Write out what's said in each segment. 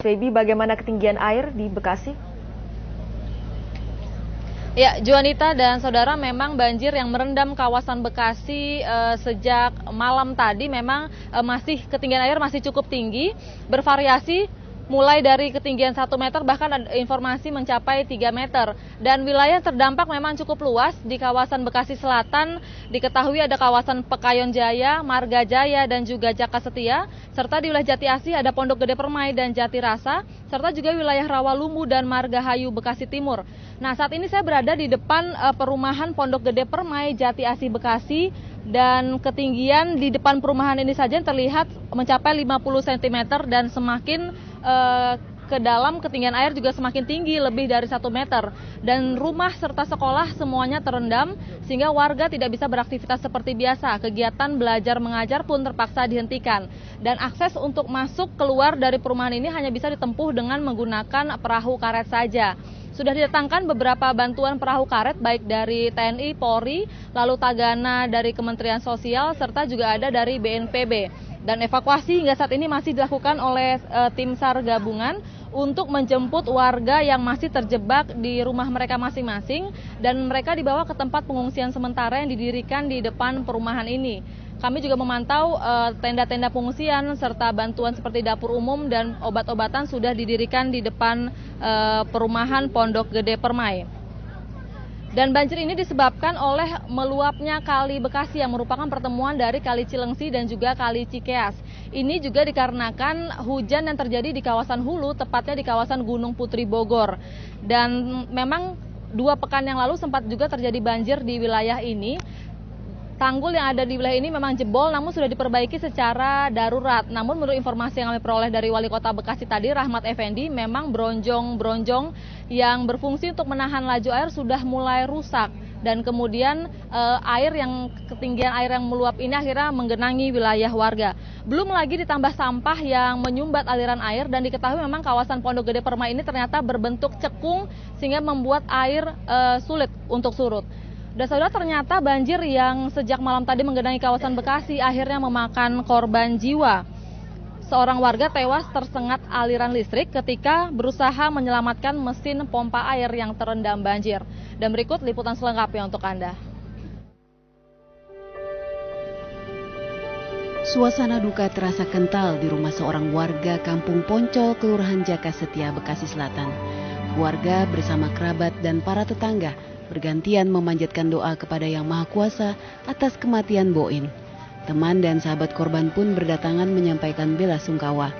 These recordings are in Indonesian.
Baby, bagaimana ketinggian air di Bekasi? Ya, Juanita dan saudara, memang banjir yang merendam kawasan Bekasi sejak malam tadi memang masih ketinggian air masih cukup tinggi, bervariasi mulai dari ketinggian 1 meter bahkan ada informasi mencapai 3 meter. Dan wilayah terdampak memang cukup luas di kawasan Bekasi Selatan. Diketahui ada kawasan Pekayon Jaya, Marga Jaya, dan juga Jaka Setia. Serta di wilayah Jati Asih ada Pondok Gede Permai dan Jati Rasa. Serta juga wilayah Rawalumbu dan Margahayu Bekasi Timur. Nah, saat ini saya berada di depan perumahan Pondok Gede Permai, Jati Asih Bekasi. Dan ketinggian di depan perumahan ini saja terlihat mencapai 50 cm dan semakin ke dalam ketinggian air juga semakin tinggi, lebih dari 1 meter. Dan rumah serta sekolah semuanya terendam sehingga warga tidak bisa beraktivitas seperti biasa. Kegiatan belajar mengajar pun terpaksa dihentikan. Dan akses untuk masuk keluar dari perumahan ini hanya bisa ditempuh dengan menggunakan perahu karet saja. Sudah didatangkan beberapa bantuan perahu karet baik dari TNI, Polri, lalu Tagana dari Kementerian Sosial, serta juga ada dari BNPB. Dan evakuasi hingga saat ini masih dilakukan oleh tim SAR gabungan untuk menjemput warga yang masih terjebak di rumah mereka masing-masing dan mereka dibawa ke tempat pengungsian sementara yang didirikan di depan perumahan ini. Kami juga memantau tenda-tenda pengungsian serta bantuan seperti dapur umum dan obat-obatan sudah didirikan di depan perumahan Pondok Gede Permai. Dan banjir ini disebabkan oleh meluapnya Kali Bekasi yang merupakan pertemuan dari Kali Cilengsi dan juga Kali Cikeas. Ini juga dikarenakan hujan yang terjadi di kawasan hulu, tepatnya di kawasan Gunung Putri Bogor. Dan memang 2 pekan yang lalu sempat juga terjadi banjir di wilayah ini. Tanggul yang ada di wilayah ini memang jebol namun sudah diperbaiki secara darurat. Namun menurut informasi yang kami peroleh dari Wali Kota Bekasi tadi, Rahmat Effendi, memang bronjong-bronjong yang berfungsi untuk menahan laju air sudah mulai rusak. Dan kemudian ketinggian air yang meluap ini akhirnya menggenangi wilayah warga. Belum lagi ditambah sampah yang menyumbat aliran air dan diketahui memang kawasan Pondok Gede Permai ini ternyata berbentuk cekung sehingga membuat air sulit untuk surut. Dan saudara, ternyata banjir yang sejak malam tadi menggenangi kawasan Bekasi akhirnya memakan korban jiwa. Seorang warga tewas tersengat aliran listrik ketika berusaha menyelamatkan mesin pompa air yang terendam banjir. Dan berikut liputan selengkapnya untuk Anda. Suasana duka terasa kental di rumah seorang warga Kampung Poncol, Kelurahan Jaka Setia, Bekasi Selatan. Keluarga bersama kerabat dan para tetangga bergantian memanjatkan doa kepada Yang Maha Kuasa atas kematian Boin. Teman dan sahabat korban pun berdatangan menyampaikan bela sungkawa.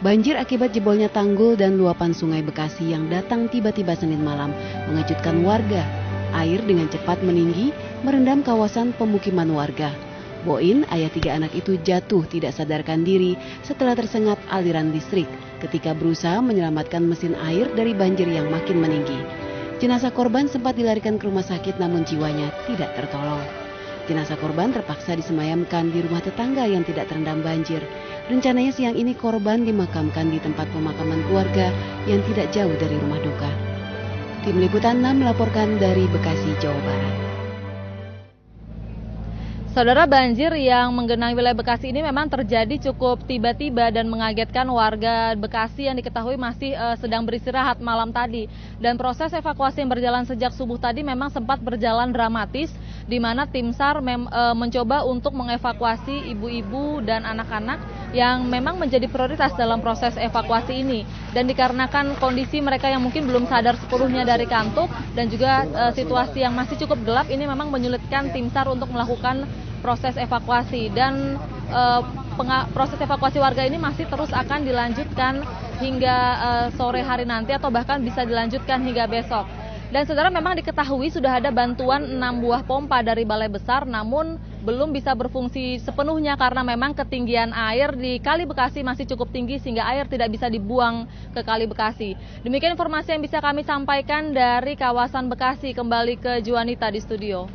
Banjir akibat jebolnya tanggul dan luapan sungai Bekasi yang datang tiba-tiba Senin malam mengejutkan warga. Air dengan cepat meninggi merendam kawasan pemukiman warga. Boin, ayah 3 anak itu jatuh tidak sadarkan diri setelah tersengat aliran listrik ketika berusaha menyelamatkan mesin air dari banjir yang makin meninggi. Jenazah korban sempat dilarikan ke rumah sakit namun jiwanya tidak tertolong. Jenazah korban terpaksa disemayamkan di rumah tetangga yang tidak terendam banjir. Rencananya siang ini korban dimakamkan di tempat pemakaman keluarga yang tidak jauh dari rumah duka. Tim Liputan 6 melaporkan dari Bekasi, Jawa Barat. Saudara, banjir yang menggenangi wilayah Bekasi ini memang terjadi cukup tiba-tiba dan mengagetkan warga Bekasi yang diketahui masih sedang beristirahat malam tadi. Dan proses evakuasi yang berjalan sejak subuh tadi memang sempat berjalan dramatis, di mana tim SAR mencoba untuk mengevakuasi ibu-ibu dan anak-anak yang memang menjadi prioritas dalam proses evakuasi ini. Dan dikarenakan kondisi mereka yang mungkin belum sadar sepenuhnya dari kantuk dan juga situasi yang masih cukup gelap, ini memang menyulitkan tim SAR untuk melakukan proses evakuasi. Dan proses evakuasi warga ini masih terus akan dilanjutkan hingga sore hari nanti atau bahkan bisa dilanjutkan hingga besok. Dan saudara, memang diketahui sudah ada bantuan 6 buah pompa dari Balai Besar, namun belum bisa berfungsi sepenuhnya karena memang ketinggian air di Kali Bekasi masih cukup tinggi sehingga air tidak bisa dibuang ke Kali Bekasi. Demikian informasi yang bisa kami sampaikan dari kawasan Bekasi. Kembali ke Juanita di studio.